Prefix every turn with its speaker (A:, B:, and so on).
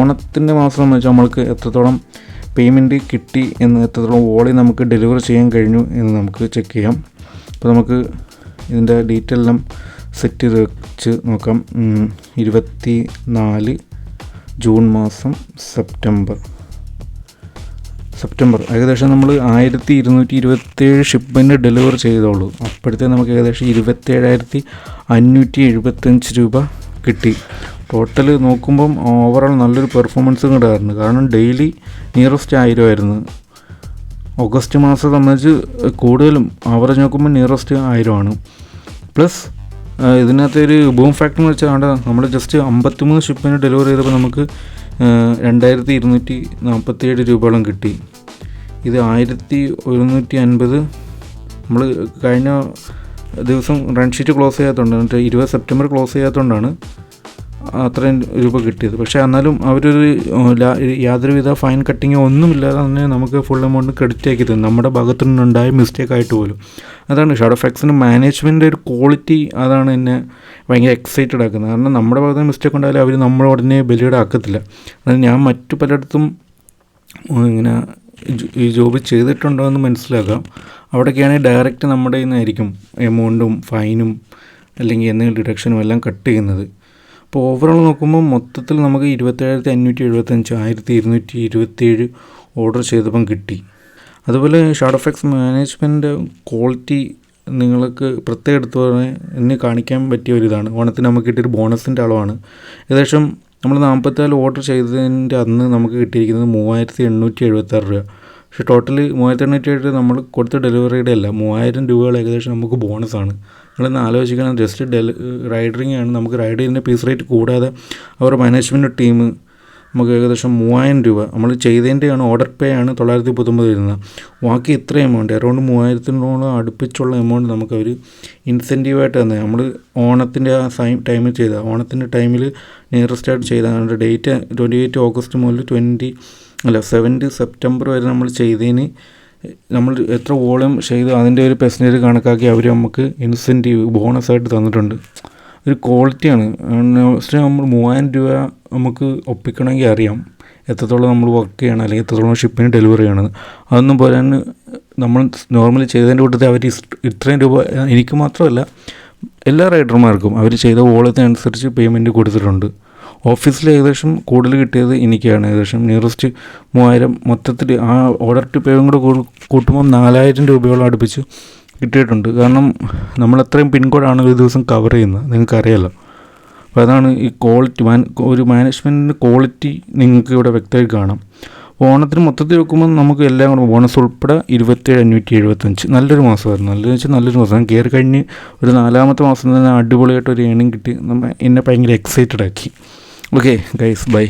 A: ഓണത്തിൻ്റെ മാസം എന്ന് വെച്ചാൽ നമ്മൾക്ക് എത്രത്തോളം പേയ്മെൻറ്റ് കിട്ടി എന്ന്, എത്രത്തോളം വോളി നമുക്ക് ഡെലിവർ ചെയ്യാൻ കഴിഞ്ഞു എന്ന് നമുക്ക് ചെക്ക് ചെയ്യാം. അപ്പോൾ നമുക്ക് ഇതിൻ്റെ ഡീറ്റെയിൽ എല്ലാം സെറ്റ് ചെയ്ത് വെച്ച് നോക്കാം. 24 ജൂൺ മാസം സെപ്റ്റംബർ ഏകദേശം നമ്മൾ 1227 ഷിപ്മെൻറ്റ് ഡെലിവർ ചെയ്തോളൂ. അപ്പോഴത്തേക്ക് നമുക്ക് ഏകദേശം 27,575 രൂപ കിട്ടി. ടോട്ടൽ നോക്കുമ്പം ഓവറോൾ നല്ലൊരു പെർഫോമൻസ് കിട്ടാറുണ്ട്. കാരണം ഡെയിലി നിയറസ്റ്റ് 1000 ആയിരുന്നു. ഓഗസ്റ്റ് മാസം സംബന്ധിച്ച് കൂടുതലും ആവറേജ് നോക്കുമ്പോൾ നിയറസ്റ്റ് 1000 ആണ്. പ്ലസ് ഇതിനകത്തൊരു ബൂം ഫാക്ടർ എന്ന് വെച്ചാൽ നമ്മൾ ജസ്റ്റ് 53 ഷിപ്മെൻറ്റ് ഡെലിവർ ചെയ്തപ്പോൾ നമുക്ക് 2247 രൂപയോളം കിട്ടി. ഇത് 1150 നമ്മൾ കഴിഞ്ഞ ദിവസം റൺ ഷീറ്റ് ക്ലോസ് ചെയ്യാത്തതുകൊണ്ട്, എന്നിട്ട് 20 സെപ്റ്റംബർ ക്ലോസ് ചെയ്യാത്തതുകൊണ്ടാണ് അത്രയും രൂപ കിട്ടിയത്. പക്ഷേ എന്നാലും അവരൊരു യാതൊരുവിധ ഫൈൻ കട്ടിങ്ങോ ഒന്നുമില്ലാതെ തന്നെ നമുക്ക് ഫുൾ എമൗണ്ട് ക്രെഡിറ്റ് ആക്കി തരും, നമ്മുടെ ഭാഗത്തു നിന്നുണ്ടായ മിസ്റ്റേക്ക് ആയിട്ട് പോലും. അതാണ് ഷാഡോഫാക്സിൻ്റെ മാനേജ്മെൻറ്റിൻ്റെ ഒരു ക്വാളിറ്റി. അതാണ് എന്നെ ഭയങ്കര എക്സൈറ്റഡ് ആക്കുന്നത്. കാരണം നമ്മുടെ ഭാഗത്ത് മിസ്റ്റേക്ക് ഉണ്ടായാലും അവർ നമ്മളെ ഉടനെ ബലിയുടെ ആക്കത്തില്ല. അതായത് ഞാൻ മറ്റു പലയിടത്തും ഇങ്ങനെ ഈ ജോബ് ചെയ്തിട്ടുണ്ടോ എന്ന് മനസ്സിലാക്കാം. അവിടെയൊക്കെയാണെങ്കിൽ ഡയറക്റ്റ് നമ്മുടെ കയ്യിൽ നിന്നായിരിക്കും എമൗണ്ടും ഫൈനും അല്ലെങ്കിൽ എന്തെങ്കിലും ഡിഡക്ഷനും എല്ലാം കട്ട് ചെയ്യുന്നത്. അപ്പോൾ ഓവറോൾ നോക്കുമ്പോൾ മൊത്തത്തിൽ നമുക്ക് 27,575 1227 ഓർഡർ ചെയ്തപ്പം കിട്ടി. അതുപോലെ ഷാഡോഫാക്സ് മാനേജ്മെൻറ്റ് ക്വാളിറ്റി നിങ്ങൾക്ക് പ്രത്യേകം എടുത്തു പറഞ്ഞാൽ എന്നെ കാണിക്കാൻ പറ്റിയ ഒരിതാണ്. ഓണത്തിന് നമുക്ക് കിട്ടിയൊരു ബോണസിൻ്റെ അളവാണ്. ഏകദേശം നമ്മൾ 44 ഓർഡർ ചെയ്തതിൻ്റെ അന്ന് നമുക്ക് കിട്ടിയിരിക്കുന്നത് 3876 രൂപ. പക്ഷേ ടോട്ടൽ 3877 നമ്മൾ കൊടുത്ത ഡെലിവറിയുടെ അല്ല, 3000 രൂപകൾ ഏകദേശം നമുക്ക് ബോണസാണ്. നിങ്ങളൊന്ന് ആലോചിക്കണം. ജസ്റ്റ് റൈഡറിങ് ആണ്. നമുക്ക് റൈഡ് ചെയ്യുന്ന പീസ് റേറ്റ് കൂടാതെ അവരുടെ മാനേജ്മെൻറ്റ് ടീം നമുക്ക് ഏകദേശം 3000 രൂപ നമ്മൾ ചെയ്തതിൻ്റെയാണ്. ഓർഡർ പേ ആണ് 939 വരുന്നത്. ബാക്കി ഇത്ര എമൗണ്ട് അറൗണ്ട് 3000 അടുപ്പിച്ചുള്ള എമൗണ്ട് നമുക്ക് അവർ ഇൻസെൻറ്റീവായിട്ട് തന്നെ നമ്മൾ ഓണത്തിൻ്റെ ആ ടൈമിൽ ചെയ്ത, ഓണത്തിൻ്റെ ടൈമിൽ നിയറസ്റ്റ് ആയിട്ട് ചെയ്ത ഡേറ്റ് 28 ഓഗസ്റ്റ് മുതൽ 7 സെപ്റ്റംബർ വരെ നമ്മൾ ചെയ്തതിന് നമ്മൾ എത്ര വോളിയം ചെയ്തു അതിൻ്റെ ഒരു പെർസെൻറ്റേജ് കണക്കാക്കി അവർ നമുക്ക് ഇൻസെൻറ്റീവ് ബോണസായിട്ട് തന്നിട്ടുണ്ട്. ഒരു ക്വാളിറ്റിയാണ്. നമ്മൾ 3000 രൂപ നമുക്ക് ഒപ്പിക്കണമെങ്കിൽ അറിയാം എത്രത്തോളം നമ്മൾ വർക്ക് ചെയ്യണം അല്ലെങ്കിൽ എത്രത്തോളം ഷിപ്പിന് ഡെലിവറി ചെയ്യണമെന്ന്. അതൊന്നും പോരാൻ നമ്മൾ നോർമലി ചെയ്തതിൻ്റെ കൂട്ടത്തിൽ അവർ ഇത്രയും രൂപ എനിക്ക് മാത്രമല്ല എല്ലാ റൈഡർമാർക്കും അവർ ചെയ്ത വോളത്തിനനുസരിച്ച് പേയ്മെൻറ്റ് കൊടുത്തിട്ടുണ്ട്. ഓഫീസിൽ ഏകദേശം കൂടുതൽ കിട്ടിയത് എനിക്കാണ്. ഏകദേശം നിയറസ്റ്റ് 3000 മൊത്തത്തിൽ ആ ഓർഡർ ടു പേയും കൂടെ കൂട്ടുമ്പോൾ 4000 രൂപയോളം അടുപ്പിച്ച് കിട്ടിയിട്ടുണ്ട്. കാരണം നമ്മളത്രയും പിൻകോഡാണ് ഒരു ദിവസം കവർ ചെയ്യുന്നത്, നിങ്ങൾക്കറിയാമല്ലോ. അപ്പോൾ അതാണ് ഈ ക്വാളിറ്റി, ഒരു മാനേജ്മെൻറ്റിൻ്റെ ക്വാളിറ്റി നിങ്ങൾക്ക് ഇവിടെ വ്യക്തമായി കാണാം. ഓണത്തിന് മൊത്തത്തിൽ വെക്കുമ്പോൾ നമുക്ക് എല്ലാം കൂടെ ബോണസ് ഉൾപ്പെടെ 27,575 നല്ലൊരു മാസമായിരുന്നു. നല്ലതെന്ന് വെച്ചാൽ നല്ലൊരു മാസം. കയറി കഴിഞ്ഞ് ഒരു 4ാമത്തെ മാസം തന്നെ അടിപൊളിയായിട്ടൊരു ഏണിങ് കിട്ടി. എന്നെ ഭയങ്കര എക്സൈറ്റഡ് ആക്കി. Okay guys, by.